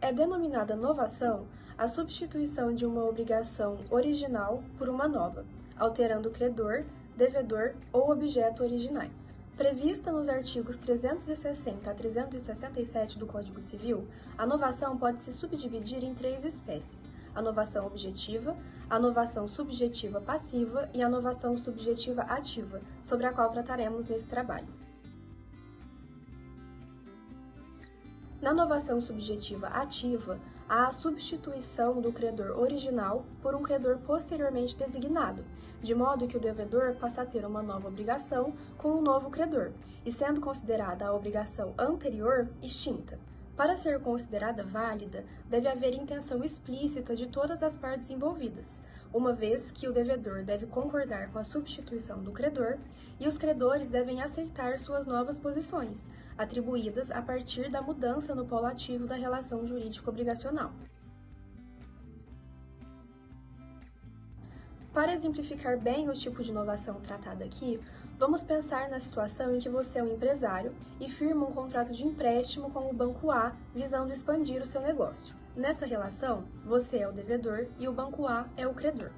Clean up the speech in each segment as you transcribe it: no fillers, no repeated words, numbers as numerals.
É denominada novação a substituição de uma obrigação original por uma nova, alterando o credor, devedor ou objeto originais. Prevista nos artigos 360 a 367 do Código Civil, a novação pode se subdividir em 3 espécies: a novação objetiva, a novação subjetiva passiva e a novação subjetiva ativa, sobre a qual trataremos nesse trabalho. Na novação subjetiva ativa, há a substituição do credor original por um credor posteriormente designado, de modo que o devedor passa a ter uma nova obrigação com um novo credor, e sendo considerada a obrigação anterior extinta. Para ser considerada válida, deve haver intenção explícita de todas as partes envolvidas, uma vez que o devedor deve concordar com a substituição do credor e os credores devem aceitar suas novas posições, atribuídas a partir da mudança no polo ativo da relação jurídico-obrigacional. Para exemplificar bem o tipo de inovação tratada aqui, vamos pensar na situação em que você é um empresário e firma um contrato de empréstimo com o Banco A, visando expandir o seu negócio. Nessa relação, você é o devedor e o Banco A é o credor.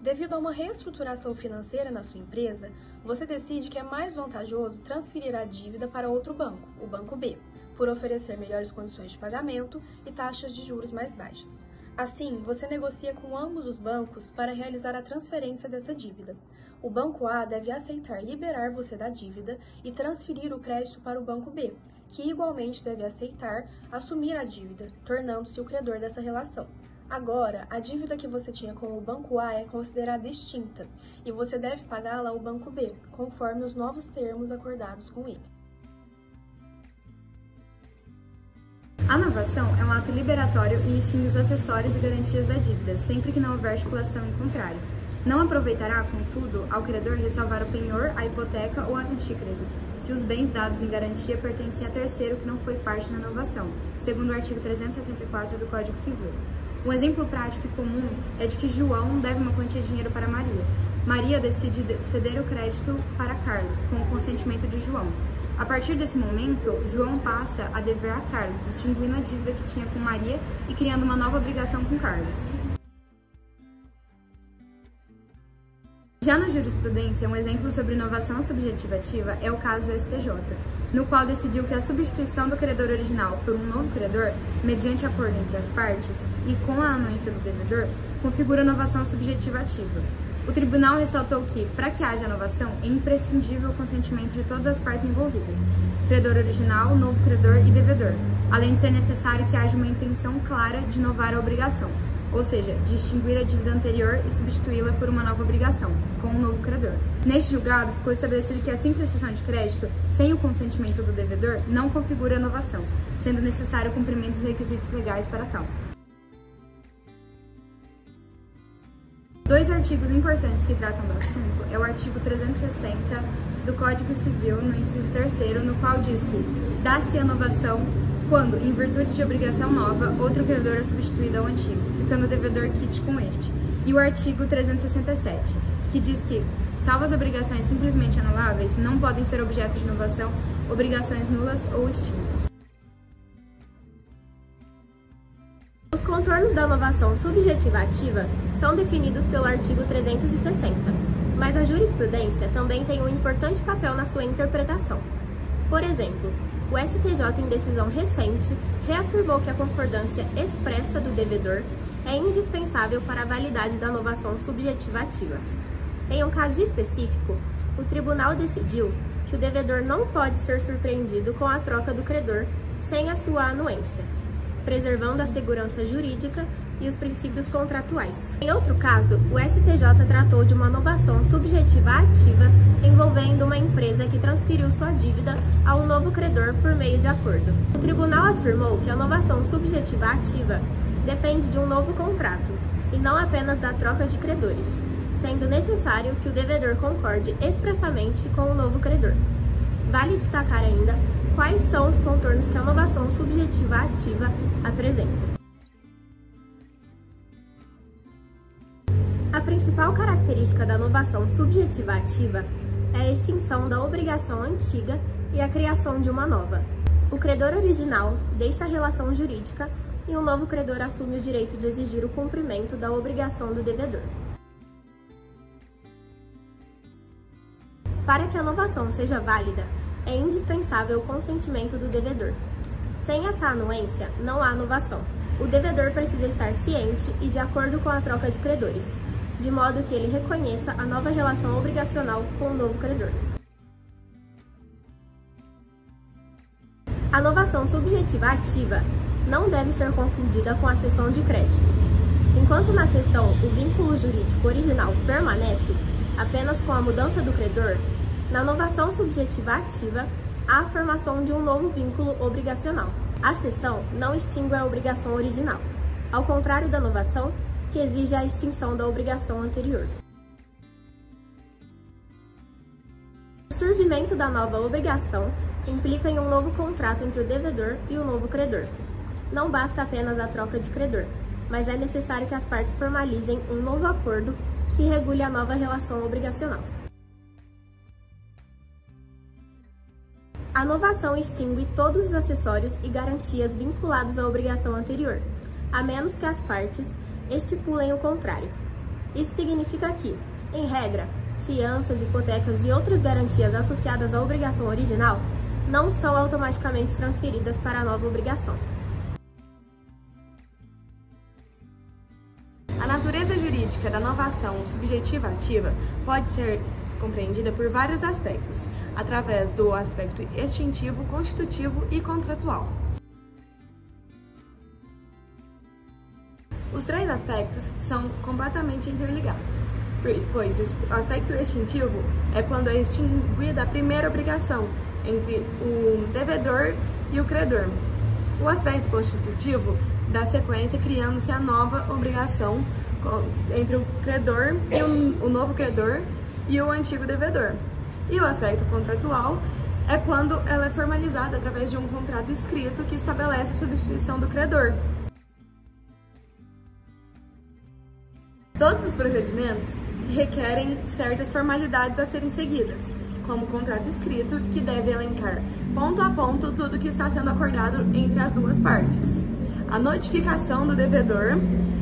Devido a uma reestruturação financeira na sua empresa, você decide que é mais vantajoso transferir a dívida para outro banco, o Banco B, por oferecer melhores condições de pagamento e taxas de juros mais baixas. Assim, você negocia com ambos os bancos para realizar a transferência dessa dívida. O Banco A deve aceitar liberar você da dívida e transferir o crédito para o Banco B, que igualmente deve aceitar assumir a dívida, tornando-se o credor dessa relação. Agora, a dívida que você tinha com o Banco A é considerada extinta e você deve pagá-la ao Banco B, conforme os novos termos acordados com ele. A novação é um ato liberatório e extingue os acessórios e garantias da dívida, sempre que não houver articulação em contrário. Não aproveitará, contudo, ao credor ressalvar o penhor, a hipoteca ou a antícrase, se os bens dados em garantia pertencem a terceiro que não foi parte na novação, segundo o artigo 364 do Código Civil. Um exemplo prático e comum é de que João deve uma quantia de dinheiro para Maria. Maria decide ceder o crédito para Carlos, com o consentimento de João. A partir desse momento, João passa a dever a Carlos, extinguindo a dívida que tinha com Maria e criando uma nova obrigação com Carlos. Já na jurisprudência, um exemplo sobre inovação subjetiva ativa é o caso do STJ, no qual decidiu que a substituição do credor original por um novo credor, mediante acordo entre as partes e com a anuência do devedor, configura inovação subjetiva ativa. O tribunal ressaltou que, para que haja inovação, é imprescindível o consentimento de todas as partes envolvidas, credor original, novo credor e devedor, além de ser necessário que haja uma intenção clara de inovar a obrigação, ou seja, de extinguir a dívida anterior e substituí-la por uma nova obrigação, com um novo credor. Neste julgado, ficou estabelecido que a simples cessão de crédito, sem o consentimento do devedor, não configura inovação, sendo necessário o cumprimento dos requisitos legais para tal. 2 artigos importantes que tratam do assunto é o artigo 360 do Código Civil, no inciso 3º, no qual diz que dá-se a inovação quando, em virtude de obrigação nova, outro credor é substituído ao antigo, ficando o devedor quite com este. E o artigo 367, que diz que, salvo as obrigações simplesmente anuláveis, não podem ser objeto de inovação obrigações nulas ou extintas. Os contornos da novação subjetiva ativa são definidos pelo artigo 360, mas a jurisprudência também tem um importante papel na sua interpretação. Por exemplo, o STJ, em decisão recente, reafirmou que a concordância expressa do devedor é indispensável para a validade da novação subjetiva ativa. Em um caso específico, o tribunal decidiu que o devedor não pode ser surpreendido com a troca do credor sem a sua anuência, preservando a segurança jurídica e os princípios contratuais. Em outro caso, o STJ tratou de uma novação subjetiva ativa envolvendo uma empresa que transferiu sua dívida a um novo credor por meio de acordo. O tribunal afirmou que a novação subjetiva ativa depende de um novo contrato e não apenas da troca de credores, sendo necessário que o devedor concorde expressamente com o novo credor. Vale destacar ainda quais são os contornos que a novação subjetiva ativa apresenta. A principal característica da novação subjetiva ativa é a extinção da obrigação antiga e a criação de uma nova. O credor original deixa a relação jurídica e o novo credor assume o direito de exigir o cumprimento da obrigação do devedor. Para que a novação seja válida, é indispensável o consentimento do devedor. Sem essa anuência, não há novação. O devedor precisa estar ciente e de acordo com a troca de credores, de modo que ele reconheça a nova relação obrigacional com o novo credor. A novação subjetiva ativa não deve ser confundida com a cessão de crédito. Enquanto na cessão o vínculo jurídico original permanece apenas com a mudança do credor, na novação subjetiva ativa há a formação de um novo vínculo obrigacional. A cessão não extingue a obrigação original, ao contrário da novação, que exige a extinção da obrigação anterior. O surgimento da nova obrigação implica em um novo contrato entre o devedor e o novo credor. Não basta apenas a troca de credor, mas é necessário que as partes formalizem um novo acordo que regule a nova relação obrigacional. A novação extingue todos os acessórios e garantias vinculados à obrigação anterior, a menos que as partes estipulem o contrário. Isso significa que, em regra, fianças, hipotecas e outras garantias associadas à obrigação original não são automaticamente transferidas para a nova obrigação. A natureza jurídica da novação subjetiva ativa pode ser compreendida por vários aspectos, através do aspecto extintivo, constitutivo e contratual. Os três aspectos são completamente interligados, pois o aspecto extintivo é quando é extinguida a primeira obrigação entre o devedor e o credor. O aspecto constitutivo dá sequência criando-se a nova obrigação entre o credor e o novo credor e o antigo devedor. E o aspecto contratual é quando ela é formalizada através de um contrato escrito que estabelece a substituição do credor. Todos os procedimentos requerem certas formalidades a serem seguidas, como o contrato escrito, que deve elencar ponto a ponto tudo que está sendo acordado entre as duas partes. A notificação do devedor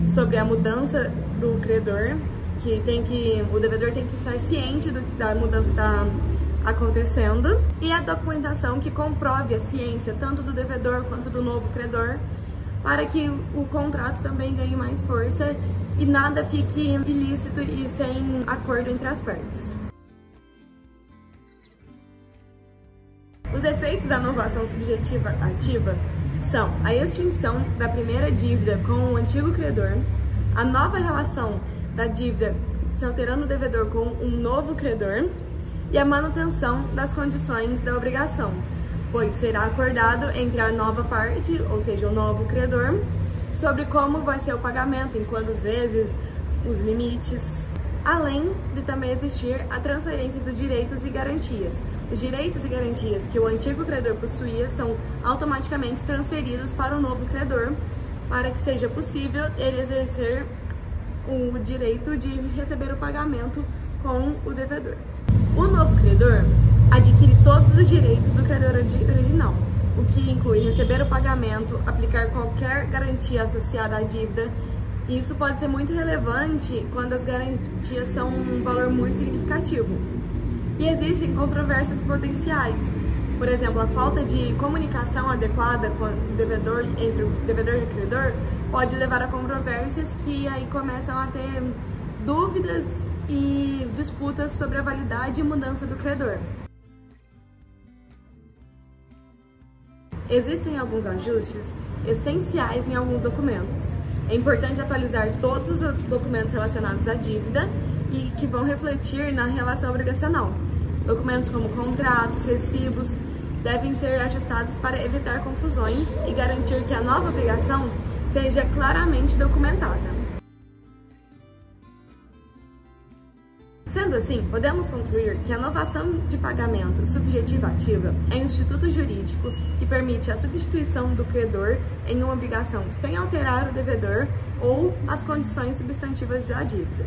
sobre a mudança do credor, o devedor tem que estar ciente da mudança que está acontecendo, e a documentação que comprove a ciência tanto do devedor quanto do novo credor, para que o contrato também ganhe mais força e nada fique ilícito e sem acordo entre as partes. Os efeitos da novação subjetiva ativa são a extinção da primeira dívida com o antigo credor, a nova relação da dívida se alterando o devedor com um novo credor e a manutenção das condições da obrigação, pois será acordado entre a nova parte, ou seja, o novo credor, sobre como vai ser o pagamento, em quantas vezes, os limites, além de também existir a transferência dos direitos e garantias. Os direitos e garantias que o antigo credor possuía são automaticamente transferidos para o novo credor, para que seja possível ele exercer o direito de receber o pagamento com o devedor. O novo credor adquire todos os direitos do credor original, o que inclui receber o pagamento, aplicar qualquer garantia associada à dívida. E isso pode ser muito relevante quando as garantias são um valor muito significativo. E existem controvérsias potenciais. Por exemplo, a falta de comunicação adequada com o devedor, entre o devedor e o credor, pode levar a controvérsias que aí começam a ter dúvidas e disputas sobre a validade e mudança do credor. Existem alguns ajustes essenciais em alguns documentos. É importante atualizar todos os documentos relacionados à dívida e que vão refletir na relação obrigacional. Documentos como contratos, recibos, devem ser ajustados para evitar confusões e garantir que a nova obrigação seja claramente documentada. Sendo assim, podemos concluir que a novação de pagamento subjetiva ativa é um instituto jurídico que permite a substituição do credor em uma obrigação sem alterar o devedor ou as condições substantivas da dívida.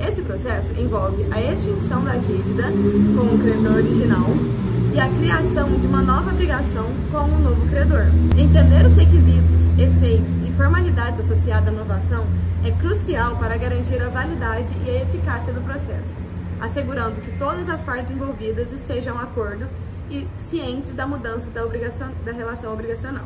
Esse processo envolve a extinção da dívida com o credor original e a criação de uma nova obrigação com o novo credor. Entender os requisitos, efeitos e formalidade associada à novação é crucial para garantir a validade e a eficácia do processo, assegurando que todas as partes envolvidas estejam de acordo e cientes da mudança da relação obrigacional.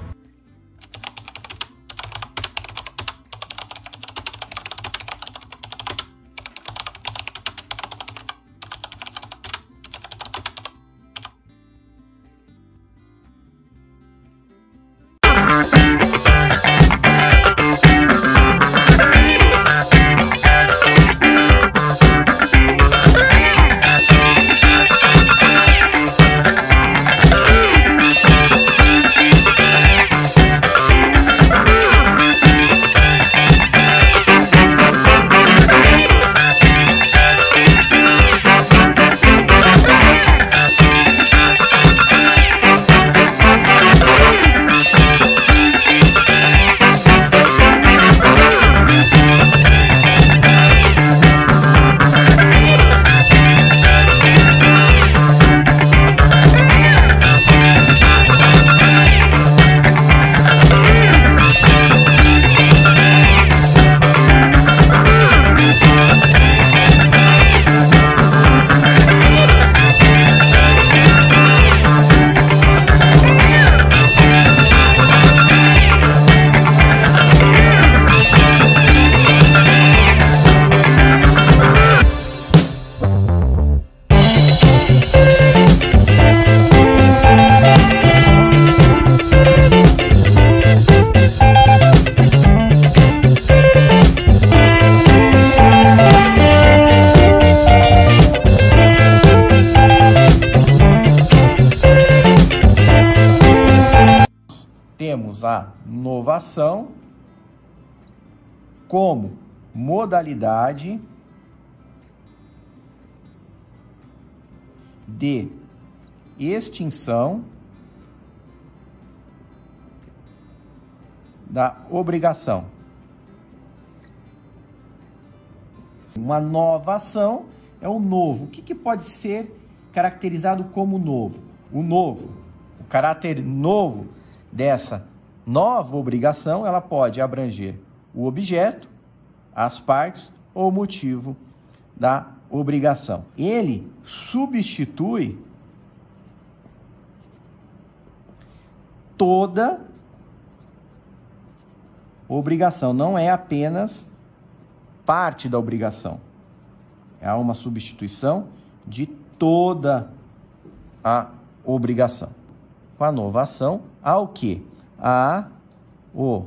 Temos a novação como modalidade de extinção da obrigação. Uma nova ação é o novo. O que pode ser caracterizado como novo? O novo, o caráter novo dessa nova obrigação, ela pode abranger o objeto, as partes ou o motivo da obrigação. Ele substitui toda obrigação, não é apenas parte da obrigação. É uma substituição de toda a obrigação. Com a novação, há o quê? Há o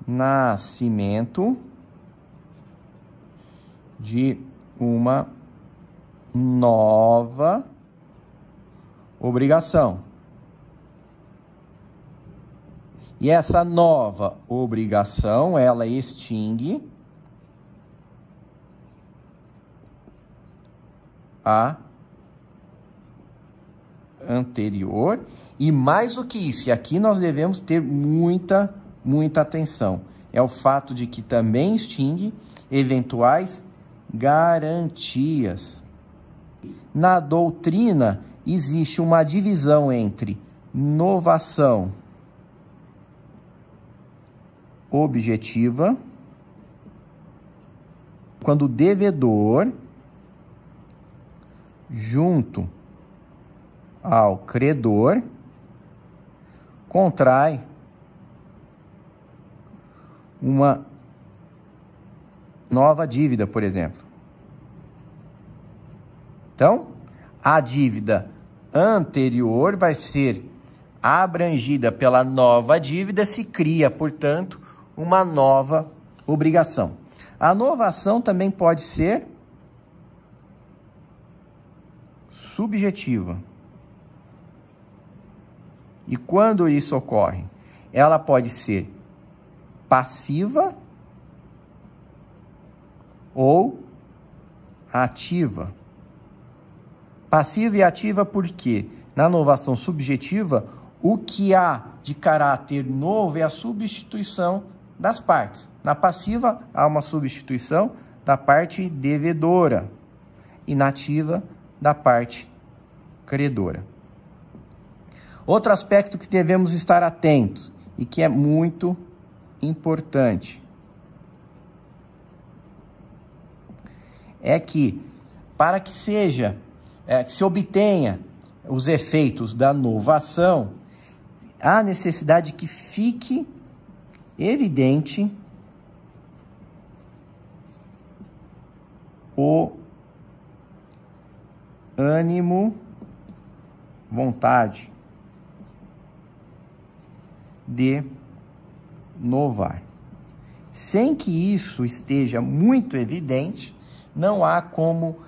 nascimento de uma nova obrigação. E essa nova obrigação, ela extingue a anterior, e mais do que isso, e aqui nós devemos ter muita atenção, é o fato de que também extingue eventuais garantias. Na doutrina existe uma divisão entre novação objetiva, quando o devedor, junto ao credor, contrai uma nova dívida, por exemplo. Então, a dívida anterior vai ser abrangida pela nova dívida, se cria, portanto, uma nova obrigação. A novação também pode ser subjetiva. E quando isso ocorre? Ela pode ser passiva ou ativa. Passiva e ativa porque na novação subjetiva, o que há de caráter novo é a substituição das partes. Na passiva, há uma substituição da parte devedora e na ativa, da parte credora. Outro aspecto que devemos estar atentos e que é muito importante é que, para que se obtenha os efeitos da novação, há necessidade que fique evidente o ânimo, vontade de inovar. Sem que isso esteja muito evidente, não há como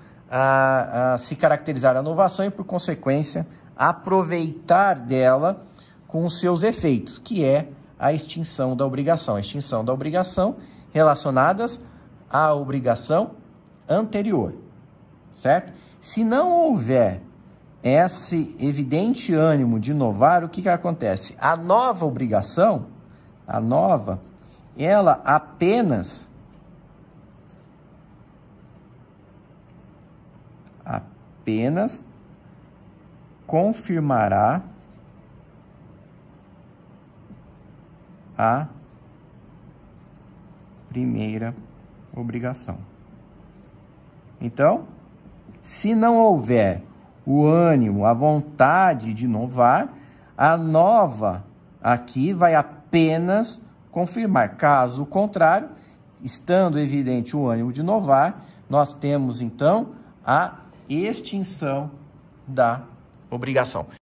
se caracterizar a inovação e, por consequência, aproveitar dela com os seus efeitos, que é a extinção da obrigação. A extinção da obrigação relacionadas à obrigação anterior, certo? Se não houver esse evidente ânimo de inovar, o que acontece? A nova obrigação, ela apenas confirmará a primeira obrigação. Então, se não houver o ânimo, a vontade de inovar, a nova aqui vai apenas confirmar. Caso contrário, estando evidente o ânimo de inovar, nós temos então a extinção da obrigação.